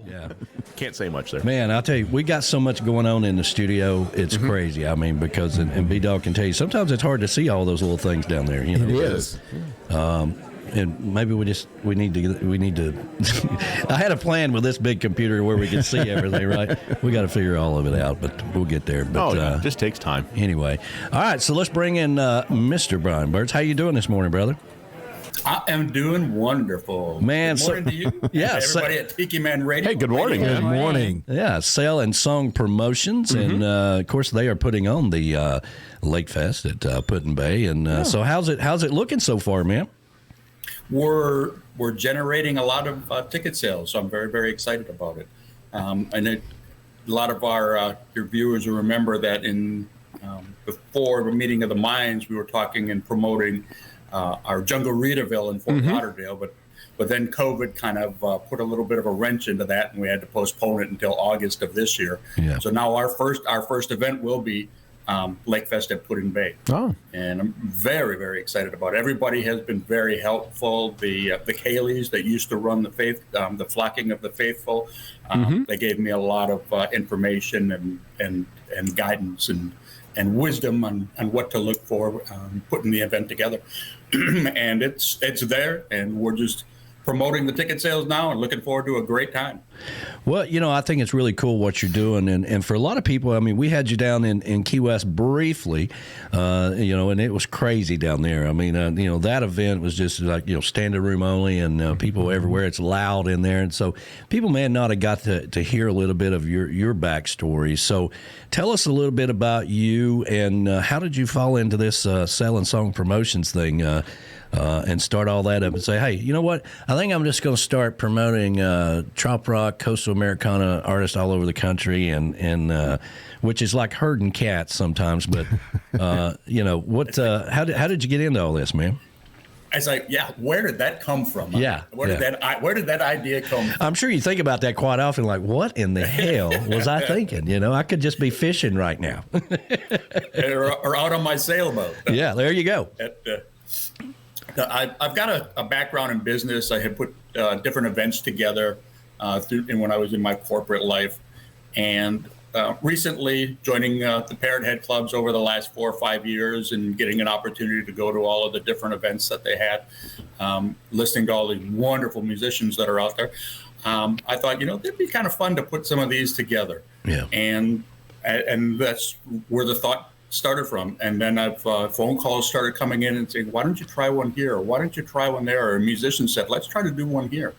Yeah. Can't say much there. Man, I'll tell you, we got so much going on in the studio. It's crazy. I mean, because, and B-Dog can tell you, sometimes it's hard to see all those little things down there. You know? It is. And maybe we need to. I had a plan with this big computer where we could see everything, right? We got to figure all of it out, but we'll get there. But, it just takes time. Anyway, all right. So let's bring in Mr. Brian Burts. How you doing this morning, brother? I am doing wonderful. Man, good morning to you. Yeah, everybody at Tiki Man Radio. Hey, good morning. Good morning. Yeah, Sail and Song Promotions, and of course they are putting on the LakeFest at Put in Bay. And so how's it looking so far, man? We're generating a lot of ticket sales, so I'm very, very excited about it. A lot of our your viewers will remember that in before the meeting of the minds, we were talking and promoting our Jungle Reederville in Fort Lauderdale, but then COVID kind of put a little bit of a wrench into that, and we had to postpone it until August of this year. Yeah. So now our first event will be LakeFest at Put in Bay. Oh. And I'm very, very excited about it. Everybody has been very helpful. The Kayleys that used to run the flocking of the faithful, they gave me a lot of information and guidance and wisdom on what to look for putting the event together. And it's there, and we're just promoting the ticket sales now and looking forward to a great time. Well, I think it's really cool what you're doing. And for a lot of people, I mean, we had you down in Key West briefly, and it was crazy down there. I mean, that event was just like, standing room only and people everywhere. It's loud in there. And so people may not have got to hear a little bit of your backstory. So tell us a little bit about you and how did you fall into this Sail and Song Promotions thing? And start all that up and say, hey, you know what? I think I'm just going to start promoting trop rock, coastal Americana artists all over the country, and which is like herding cats sometimes. But what? How did you get into all this, man? I was like, where did that come from? Yeah. Where did that idea come from? I'm sure you think about that quite often, like, what in the hell was I thinking? I could just be fishing right now. or out on my sailboat. Yeah, there you go. I've got a background in business. I had put different events together when I was in my corporate life. And recently joining the Parrot Head clubs over the last 4 or 5 years and getting an opportunity to go to all of the different events that they had, listening to all these wonderful musicians that are out there. I thought, it'd be kind of fun to put some of these together. Yeah. And that's where the thought started from. And then phone calls started coming in and saying, why don't you try one here? Or why don't you try one there? Or a musician said, let's try to do one here.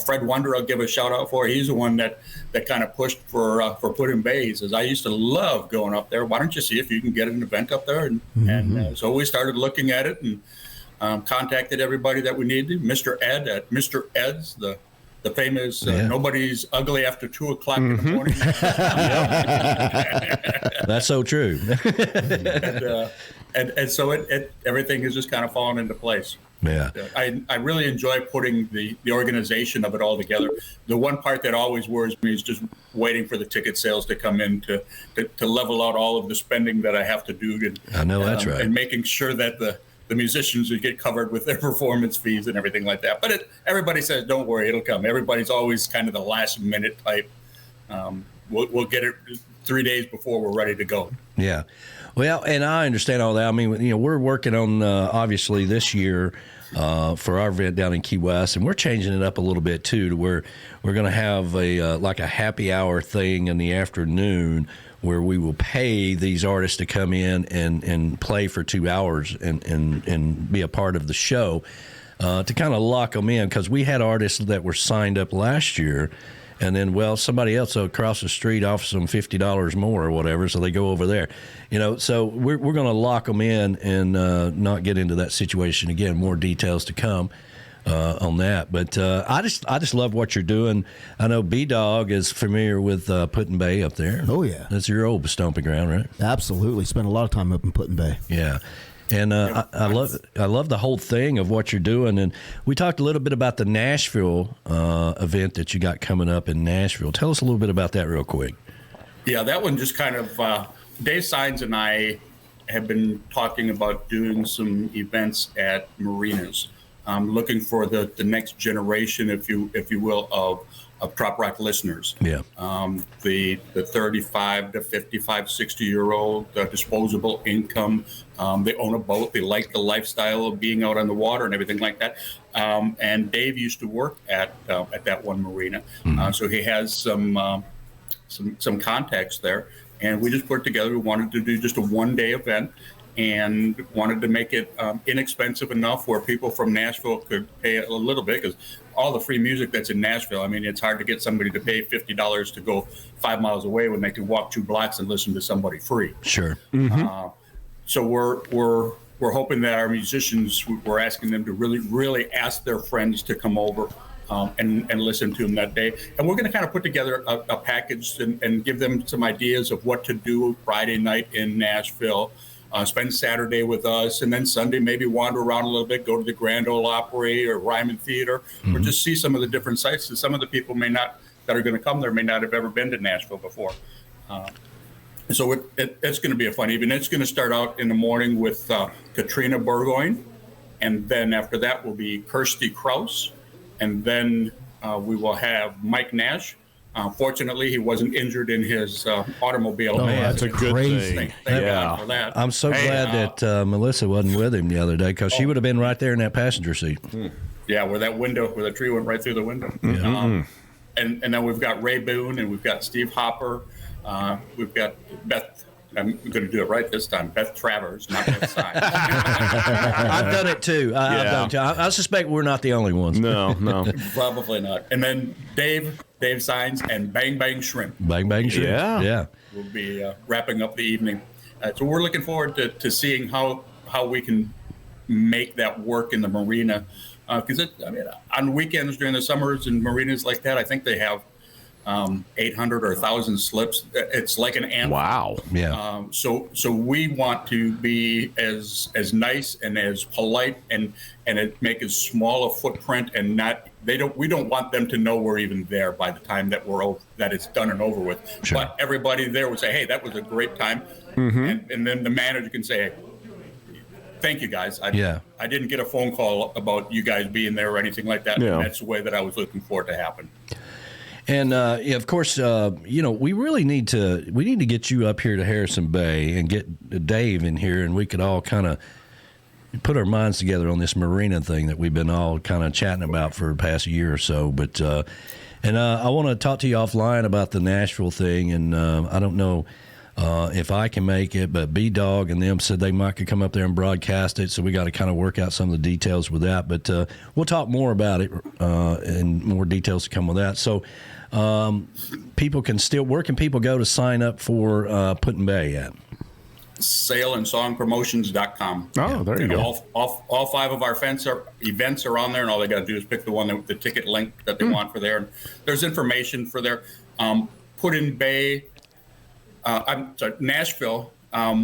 Fred Wonder, I'll give a shout out for. He's the one that kind of pushed for Put in Bay. He says, I used to love going up there. Why don't you see if you can get an event up there? And so we started looking at it and contacted everybody that we needed. Mr. Ed at Mr. Ed's, the famous nobody's ugly after 2 o'clock in the morning. That's so true. and so everything has just kind of fallen into place. Yeah. I really enjoy putting the organization of it all together. The one part that always worries me is just waiting for the ticket sales to come in to level out all of the spending that I have to do. I know that's right. And making sure that the musicians would get covered with their performance fees and everything like that. But everybody says, don't worry, it'll come. Everybody's always kind of the last minute type. We'll get it 3 days before we're ready to go. Yeah. Well, and I understand all that. I mean, we're working on, obviously, this year for our event down in Key West, and we're changing it up a little bit, too, to where we're going to have a happy hour thing in the afternoon where we will pay these artists to come in and play for 2 hours and be a part of the show to kind of lock them in, because we had artists that were signed up last year, and then, somebody else across the street offers them $50 more or whatever, so they go over there. So we're going to lock them in and not get into that situation again. More details to come on that. But I just love what you're doing. I know B-Dog is familiar with Put in Bay up there. Oh, yeah. That's your old stomping ground, right? Absolutely. Spent a lot of time up in Put in Bay. Yeah. And I love the whole thing of what you're doing. And we talked a little bit about the Nashville event that you got coming up in Nashville. Tell us a little bit about that real quick. Yeah, that one just kind of Dave Sines and I have been talking about doing some events at marinas. Looking for the next generation, if you will, of trop rock listeners. Yeah. The 35 to 55, 60-year-old disposable income. They own a boat. They like the lifestyle of being out on the water and everything like that. And Dave used to work at that one marina, so he has some contacts there. And we just put it together. We wanted to do just a one-day event, and wanted to make it inexpensive enough where people from Nashville could pay a little bit, because all the free music that's in Nashville, I mean, it's hard to get somebody to pay $50 to go 5 miles away when they can walk 2 blocks and listen to somebody free. Sure. So we're hoping that our musicians, we're asking them to really ask their friends to come over and listen to them that day. And we're going to kind of put together a package and give them some ideas of what to do Friday night in Nashville. Spend Saturday with us, and then Sunday maybe wander around a little bit, go to the Grand Ole Opry or Ryman Theater, or just see some of the different sites. And some of the people that are going to come there may not have ever been to Nashville before. So it's going to be a fun evening. It's going to start out in the morning with Katrina Burgoyne, and then after that will be Kirsty Kraus, and then we will have Mike Nash. Fortunately, he wasn't injured in his automobile. Oh, that's a good thing. Thank God for that. I'm so glad that Melissa wasn't with him the other day, because she would have been right there in that passenger seat. Yeah, where the tree went right through the window. And then we've got Ray Boone, and we've got Steve Hopper. We've got Beth. I'm going to do it right this time. Beth Travers, not Beth Sines. I've done it too. I've done it too. I suspect we're not the only ones. No. Probably not. And then Dave Sines, and Bang Bang Shrimp. Bang Bang Shrimp. Yeah. We'll be wrapping up the evening. So we're looking forward to seeing how we can make that work in the marina. Because on weekends during the summers in marinas like that, I think they have 800 or 1,000 slips. It's like an anthem. Wow. Yeah. So we want to be as nice and as polite and make as small a footprint, and we don't want them to know we're even there by the time that that it's done and over with. Sure. But everybody there would say, hey, that was a great time. And then the manager can say, hey, thank you guys. I didn't get a phone call about you guys being there or anything like that. Yeah. And that's the way that I was looking for it to happen. And of course, we really need to get you up here to Harrison Bay and get Dave in here, and we could all kind of put our minds together on this marina thing that we've been all kind of chatting about for the past year or so. But I want to talk to you offline about the Nashville thing, and I don't know if I can make it, but B-Dog and them said they might could come up there and broadcast it, so we got to kind of work out some of the details with that. But we'll talk more about it and more details to come with that. So where can people go to sign up for Put-in Bay at? saleandsongpromotions.com. Oh, there you go. All 5 of our events are on there, and all they got to do is pick the ticket link that they want for there. And there's information for their Put-in Bay. Nashville.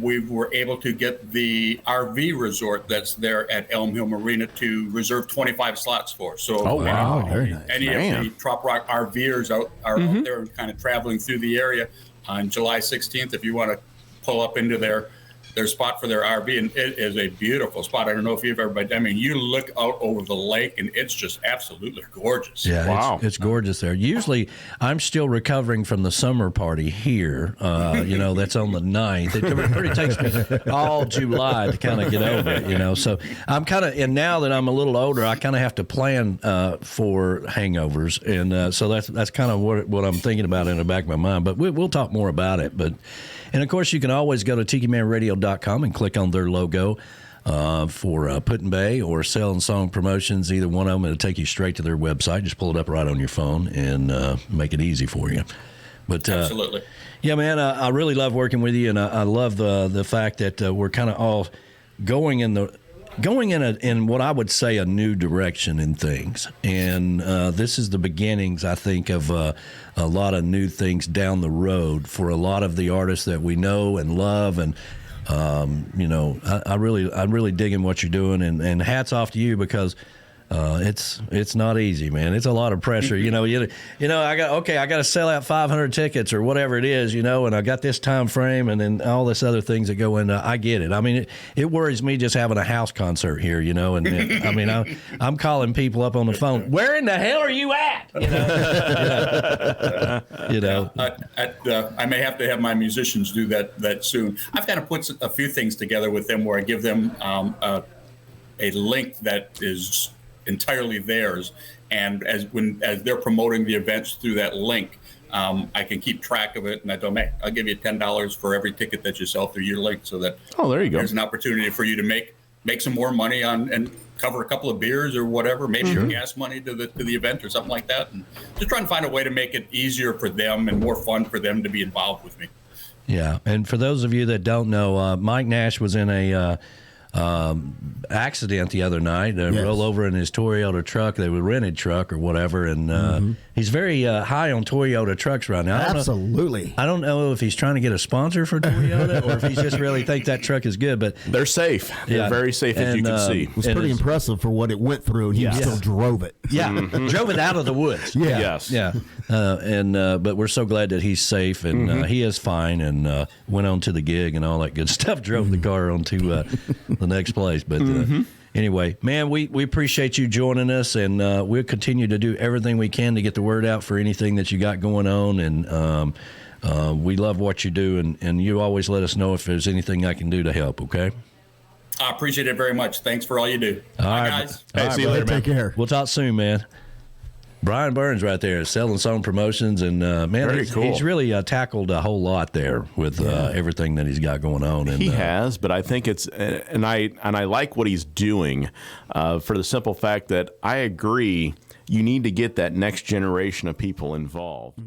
We were able to get the RV resort that's there at Elm Hill Marina to reserve 25 slots for. So any of the Trop Rock RVers are out there and kind of traveling through the area on July 16th, if you want to pull up into their spot for their RV, and it is a beautiful spot. I don't know if you've ever been. I mean, you look out over the lake, and it's just absolutely gorgeous. Yeah, wow. It's gorgeous there. Usually, I'm still recovering from the summer party here. That's on the 9th. It pretty takes me all July to kind of get over it. So I'm and now that I'm a little older, I kind of have to plan for hangovers, and so that's kind of what I'm thinking about in the back of my mind. But we'll talk more about it. And, of course, you can always go to TikiManRadio.com and click on their logo for Put-in Bay or Sell and Song Promotions. Either one of them, it'll take you straight to their website. Just pull it up right on your phone and make it easy for you. But absolutely. Yeah, man, I really love working with you, and I love the fact that we're kind of all going in what I would say a new direction in things. And this is the beginnings, I think, of a lot of new things down the road for a lot of the artists that we know and love. And, I'm really digging what you're doing. And hats off to you, because It's not easy, man. It's a lot of pressure. You know, I got to sell out 500 tickets or whatever it is, and I got this time frame and then all this other things that go into. I get it. I mean, it worries me just having a house concert here, and I mean, I'm calling people up on the phone. Where in the hell are you at? I may have to have my musicians do that soon. I've got to put a few things together with them where I give them a link that is entirely theirs, and as they're promoting the events through that link, I can keep track of it, and I'll give you $10 for every ticket that you sell through your link, so that there you go. There's an opportunity for you to make some more money and cover a couple of beers or whatever, maybe your gas money to the event or something like that, and just trying to find a way to make it easier for them and more fun for them to be involved with me. Yeah, and for those of you that don't know, Mike Nash was in a accident the other night. Roll over in his Toyota truck. They were rented truck or whatever, and he's very high on Toyota trucks right now. I don't know if he's trying to get a sponsor for Toyota or if he just really thinks that truck is good. But they're safe. They're very safe, as you can see. It was pretty impressive for what it went through, and he still drove it. Yeah, drove it out of the woods. Yeah. Yes. Yeah. But we're so glad that he's safe, and he is fine, and went on to the gig and all that good stuff. Drove the car onto the next place. But anyway, man, we appreciate you joining us, and we'll continue to do everything we can to get the word out for anything that you got going on. And we love what you do, and you always let us know if there's anything I can do to help, okay? I appreciate it very much. Thanks for all you do. Bye, guys. Hey, see you later, man. Take care. We'll talk soon, man. Brian Burns right there, Selling Song Promotions, and man, he's really tackled a whole lot there with everything that he's got going on. And he has, but I think it's and I like what he's doing for the simple fact that I agree you need to get that next generation of people involved.